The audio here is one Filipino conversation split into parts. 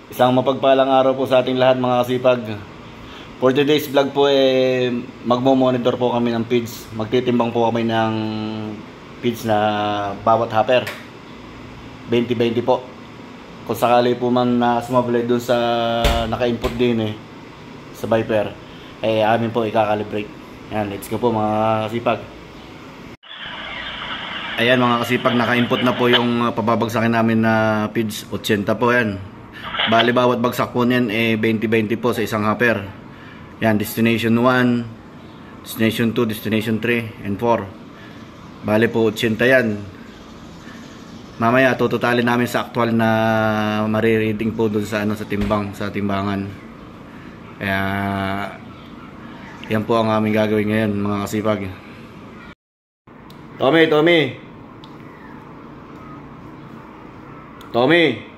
Isang mapagpalang araw po sa ating lahat mga kasipag. For today's vlog po magmo-monitor po kami ng feeds. Magtitimbang po kami ng feeds na bawat hopper. 20-20 po. Kung sakali po man na sumablay dun sa naka-input din sa Viper, amin po ikakalibrate. Yan, let's go po mga kasipag. Ayan mga kasipag, naka-input na po yung pababagsakin namin na feeds. 80 po yan. Bali bawat bagsak po niyan 20-20 po sa isang hopper. Yan, destination 1, destination 2, destination 3 and 4. Bali po 80 yan. Mamaya tututalin namin sa actual na marireading po doon sa sa timbang, sa timbangan. Kaya yan po ang aming gagawin ngayon mga kasipag. Tommy.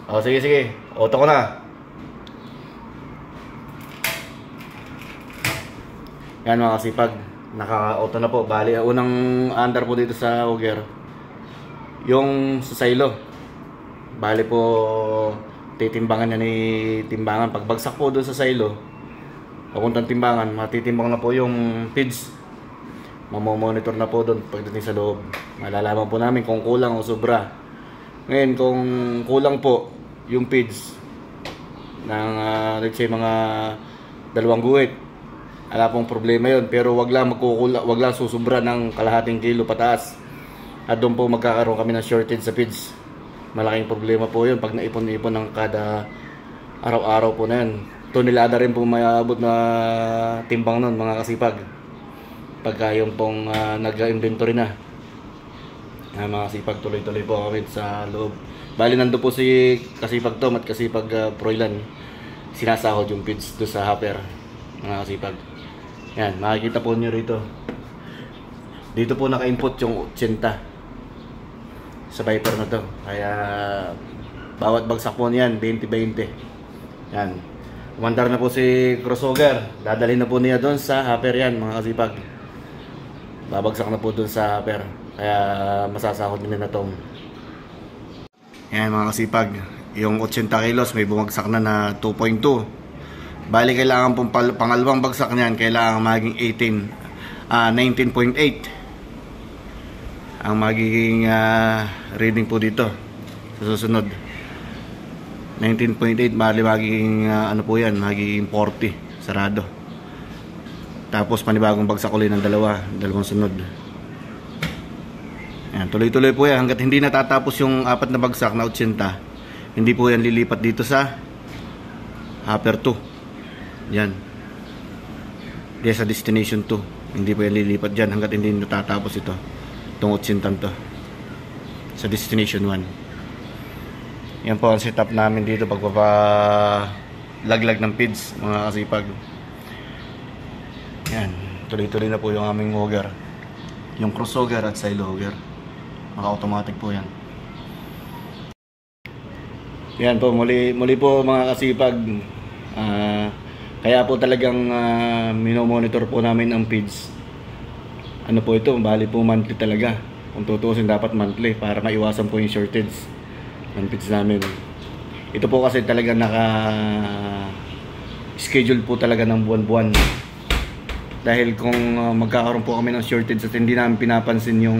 Oh, sige. Auto ko na. Yan mga kasipag, naka-auto na po. Bali, unang under po dito sa auger, yung sa silo. Bali po, titimbangan niya ni timbangan. Pagbagsak po doon sa silo, papuntang timbangan, matitimbang na po yung feeds. Mamomonitor na po doon pagdating sa loob. Malalaman po namin kung kulang o sobra. Ngayon, kung kulang po yung feeds ng let's say mga 2 guhit, wala pong problema yon. Pero wag lang susubra ng kalahating kilo pataas. At doon po magkakaroon kami ng shortage sa feeds. Malaking problema po yun pag naipon-ipon ng kada araw-araw po na yan. Tonelada rin po mayabot na timbang nun mga kasipag, pagka yung pong nag-inventory na. Mga kasipag, tuloy-tuloy po kami sa loob. Bali nando po si Kasipag Tom at Kasipag Froilan, sinasahod yung feeds doon sa hopper mga kasipag. Yan, makikita po nyo rito. Dito po naka-input yung 80 sa Viper na to. Kaya bawat bagsak po niyan 20-20. Yan. Umandar na po si crossover. Dadalhin na po niya doon sa hopper yan mga kasipag. Babagsak na po doon sa hopper. Kaya masasahod nila na Tom. Yan mga kasipag, yung 80 kilos may bumagsak na 2.2. Bali kailangan pong pangalawang bagsak niyan, kailangan maging 19.8 ang magiging reading po dito sa susunod. 19.8 bali magiging po yan, magiging 40 sarado. Tapos panibagong bagsak ulit ng dalawang sunod. Yan, tuloy-tuloy po yan hanggat hindi natatapos yung 4 na bagsak na 80. Hindi po yan lilipat dito sa hopper 2. Yan. Di sa destination 2. Hindi po yan lilipat dyan hanggat hindi natatapos ito. Itong 80 to. Sa destination 1. Yan po ang setup namin dito pagpapalaglag ng feeds mga kasipag. Yan. Tuloy-tuloy na po yung aming auger. Yung cross auger at silo auger. Naka-automatic po yan. Yan po, muli po mga kasipag. Kaya po talagang minomonitor po namin ang feeds. Ano po ito, bali po monthly talaga. Kung tutusin dapat monthly para maiwasan po yung shortage ng feeds namin. Ito po kasi talaga naka-schedule po talaga ng buwan-buwan. Dahil kung magkakaroon po kami ng shortage at hindi namin pinapansin yung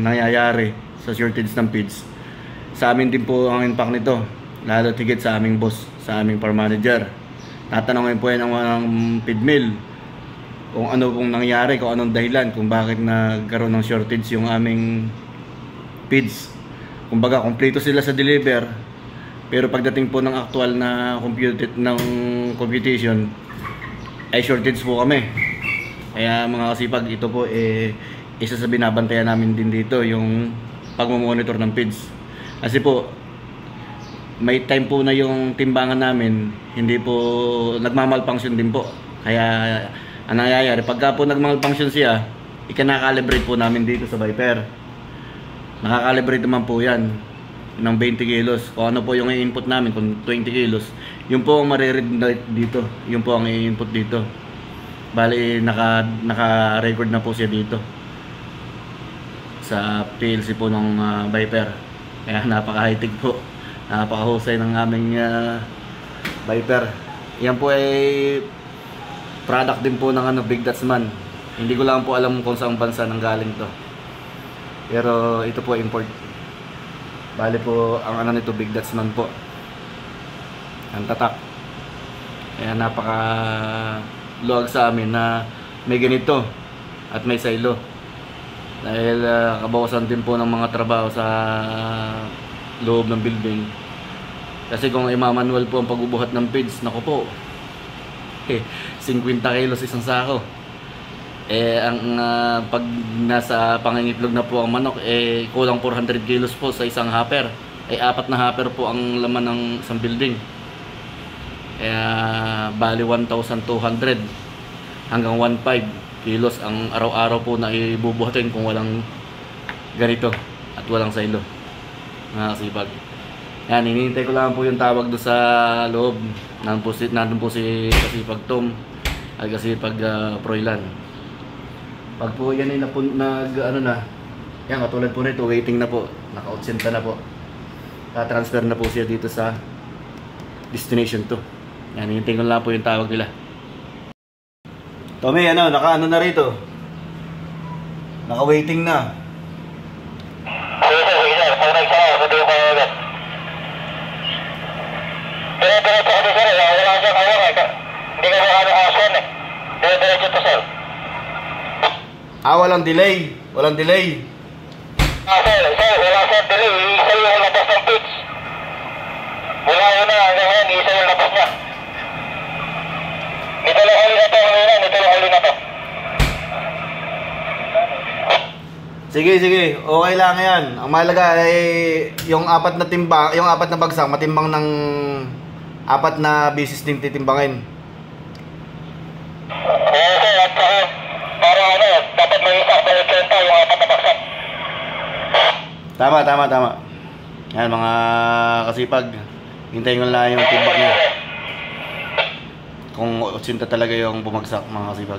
nangyayari sa shortage ng feeds, sa amin din po ang impact nito. Lalo tigit sa aming boss, sa aming farm manager. Tatanungin po yan ang feed mill kung ano pong nangyari, kung anong dahilan, kung bakit nagkaroon ng shortage yung aming feeds. Kumbaga, kompleto sila sa deliver, pero pagdating po ng actual na computation, ay shortage po kami. Kaya mga kasipag, ito po isa sa binabantayan namin din dito, yung pagmamonitor ng feeds. Kasi po, may time po na yung timbangan namin, hindi po nagmamalfunction din po. Kaya ang nangyayari, pagka po nagmalfunction siya, ikinakalibrate po namin dito sa Viper. Nakakalibrate naman po yan ng 20 kilos. Kung ano po yung i-input namin, kung 20 kilos, yun po ang mariread dito. Yun po ang i-input dito. Bali, naka-record na po siya dito sa PLC po ng Viper. Kaya napaka-high-tech po, napaka-husay ng aming Viper. Yan po ay product din po ng Big Dutchman. Hindi ko lang po alam kung saan bansa nang galing to, pero ito po import. Bali po ang nito, Big Dutchman po ang tatak. Kaya napaka luwag sa amin na may ganito at may silo, dahil kabawasan din po ng mga trabaho sa loob ng building. Kasi kung imamanual po ang pagbubuhat ng feeds, naku po, 50 kilos isang sako. Ang pag nasa pangingitlog na po ang manok, kulang 400 kilos po sa isang hopper. 4 na hopper po ang laman ng isang building. Kaya bali 1,200 hanggang 1,500 kilos ang araw-araw po na ibubuhatin kung walang ganito at walang silo, mga kasipag. Yan, hinihintay ko lang po yung tawag doon sa loob. Nandun po si Kasipag Tom at Kasipag Proylan. Pag po yan ay ano na, yan, katulad po nito, waiting na po, naka-80 na po, transfer na po siya dito sa destination 2. Yan, hinihintay ko lang po yung tawag nila. Tommy, naka-ano na rito, naka-waiting na. Walang delay. Walang delay. Sir, wala sir delay. Isa yung labas ng pitch. Mula yun na, hanggang yan, isa yung labas niya. Nito lang huli na to. Sige. Okay lang yan. Ang mahalaga ay yung 4 na timba, yung 4 na bagsak, matimbang ng 4 na bisis din titimbangin. Oo sir, at saka, para dapat may isa pa yung 4 na bagsak. Tama. Yan, mga kasipag, hintayin ko lang yung timbak niya. Kung 80 talaga yung bumagsak, mga kasipag.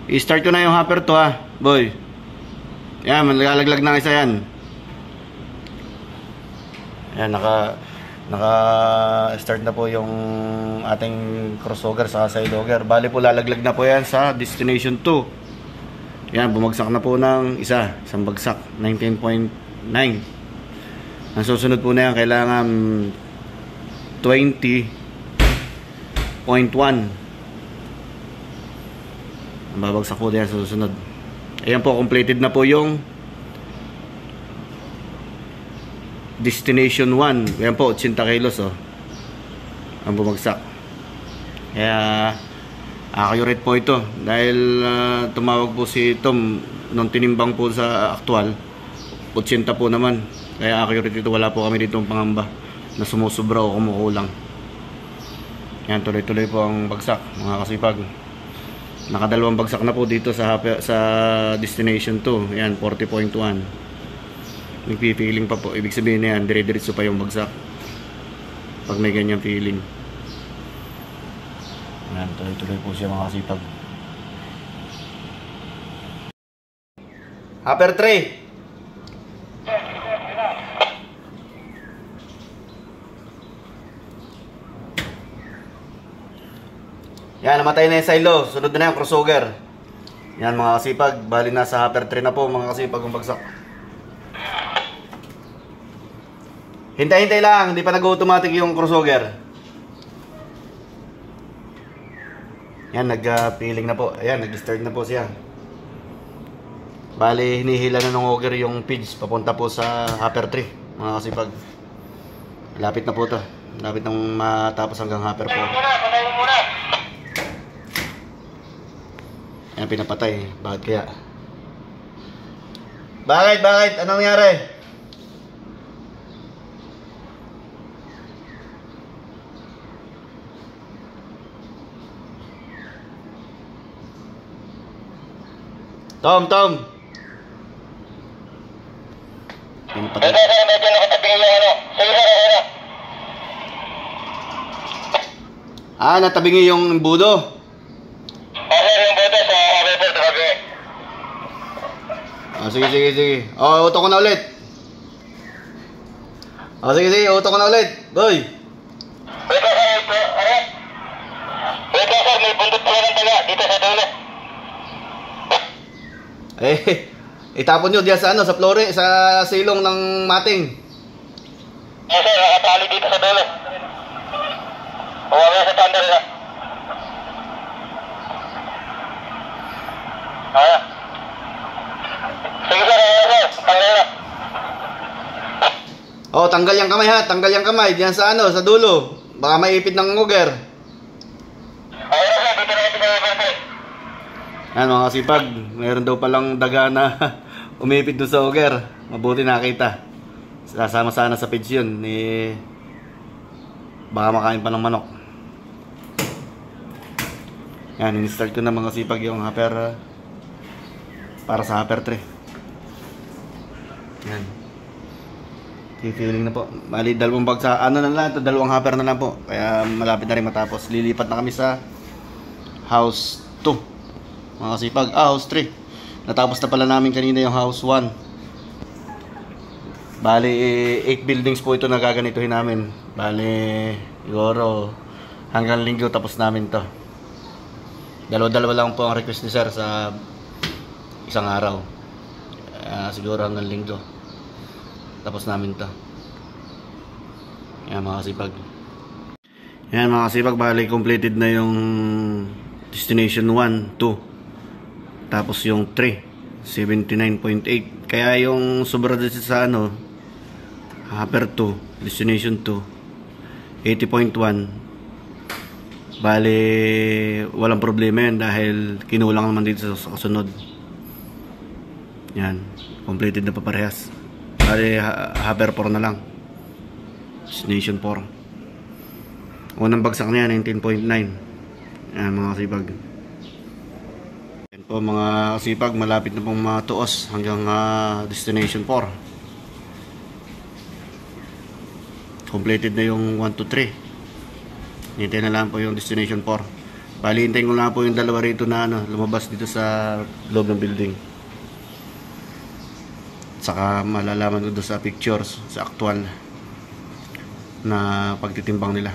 I-start ko na yung hopper to, ha, boy. Yan, malalaglag na isa yan. Yan, naka-start na po yung ating crossover sa side auger. Bali po, lalaglag na po yan sa destination 2. Yan, bumagsak na po ng isang bagsak, 19.9. Ang susunod po na yan, kailangan 20.1. Ang babagsak po na yan sa susunod. Ayan po, completed na po yung destination 1. Ayan po, 80 kilos ang bumagsak. Kaya accurate po ito, dahil tumawag po si Tom nung tinimbang po sa actual, 80 po naman. Kaya accurate ito, wala po kami dito pangamba na sumusobra o kumukulang. Yan, tuloy-tuloy po ang bagsak, mga kasipag. Nakadalawang bagsak na po dito sa destination 2. Yan, 40.1. Nagpi-feeling pa po. Ibig sabihin na yan, dire-diretso pa yung bagsak pag may ganyang feeling. Yan, tuloy-tuloy po siya, mga kasipag. Hopper 3. Yan, namatay na yung silo. Sunod na yung crossover. Yan, mga kasipag. Bali na sa hopper 3 na po, mga kasipag, ang bagsak. Hintay-hintay lang. Hindi pa nag-automatic yung crossover. Yan, nag-peeling na po. Ayan, nag-start na po siya. Bali, hinihila na ng auger yung feeds papunta po sa hopper 3, mga kasipag. Lapit na po ito. Lapit nang matapos hanggang hopper 4. Ayan, pinapatay. Bakit kaya? Bakit? Anong nangyari? Tom! Pinapatay. Medyo nakatabing yung Natabingi yung embudo. sige, sige, sige. Oh, uto ko na ulit. Oh, sige, sige, uto ko na ulit. Boy. Wait lang sir, wait lang sir, may bundot pala ng taga dito sa dulo. Itapon nyo diyan sa ano, sa flore, sa silong ng mating. Yes sir, nakatali dito sa dulo. Huwag sa thunder na. Sige sir, tanggal na. Oh, tanggal yung kamay ha, tanggal yung kamay diyan sa ano, sa dulo. Baka maipit ng nguger. Okay na sir, dito na ito sir. Yan mga kasipag, mayroon daw palang daga na umipit doon sa nguger. Mabuti nakita. Sasama sana sa page yun, baka makain pa ng manok. Yan, in-start ko na mga kasipag yung hopper para sa hopper tray. Yan. Feeling na po. Bali, dalawang bag sa ano na lang ito, dalawang hopper na lang po. Kaya malapit na rin matapos. Lilipat na kami sa house 2. Mga kasipag, house 3. Natapos na pala namin kanina yung house 1. Bali, 8 buildings po ito na gaganituhin namin. Bali, siguro hanggang linggo tapos namin to. Dalawa-dalawa lang po ang request ni sir sa isang araw. Siguro hanggang linggo tapos namin to. Yan mga kasipag. Yan mga kasipag, bali completed na yung destination 1, 2. Tapos yung 3, 79.8. Kaya yung sobra dito sa ano, hopper 2, destination 2, 80.1. Bali walang problema yan dahil kinulang naman dito sa kasunod. Yan, completed na paparehas. Bali, hopper 4 na lang. Destination 4. Unang bagsak na yan, 19.9. Yan mga kasipag. Yan po mga kasipag, malapit na pong matuos hanggang destination 4. Completed na yung 1 to 3. Hintayin na lang po yung destination 4. Bali, hintayin ko lang po yung dalawa rito na lumabas dito sa loob ng building. Saka malalaman ko doon sa pictures, sa actual na pagtitimbang nila.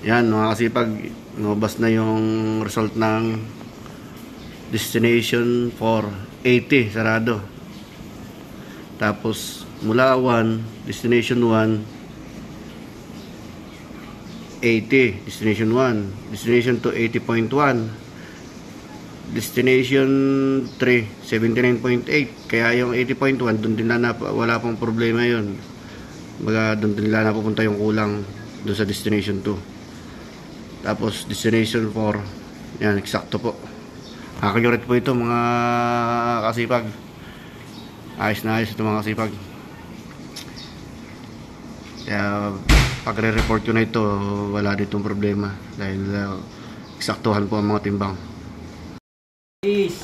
Yan mga kasipag, lumabas na yung result ng destination 4, 80 sarado. Tapos mula 1, destination 1, 80, destination 1, destination 2, 80.1, destination 3, 79.8. Kaya yung 80.1 doon din na wala pong problema yun. Baga doon din na pupunta yung kulang doon sa destination 2. Tapos destination 4, yan, eksakto po. Accurate po ito mga kasipag. Ayos na ayos ito mga kasipag. Kaya pag re-report ko na ito, wala ditong problema dahil eksaktuhan po ang mga timbang.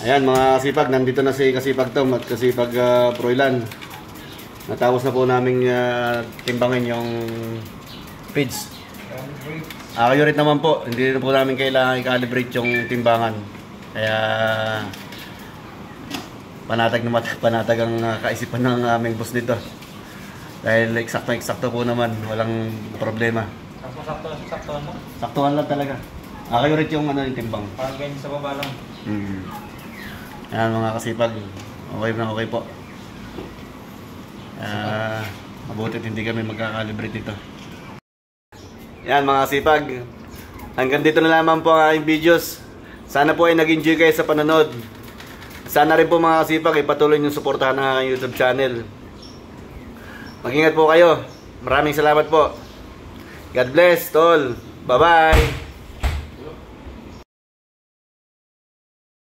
Ayan mga kasipag, nandito na si Kasipag Tom at Kasipag Proilan. Natapos na po namin timbangin yung feeds. Accurate naman po, hindi na po namin kailangan i-calibrate yung timbangan. Kaya panatag ang kaisipan ng aming boss dito. Dahil eksakto po naman, walang problema. Sakto mo? Saktuhan lang talaga. Accurate yung yung timbang. Parang ganyan sa baba lang. Ayan mga kasipag, okay na okay po. Mabutit hindi kami magkakalibrate dito. Yan mga kasipag, hanggang dito na lamang po ang aking videos. Sana po ay nag-enjoy kayo sa panonood. Sana rin po mga kasipag ipatuloy nyo suportahan ang aking YouTube channel. Mag-ingat po kayo. Maraming salamat po. God bless all. Bye bye.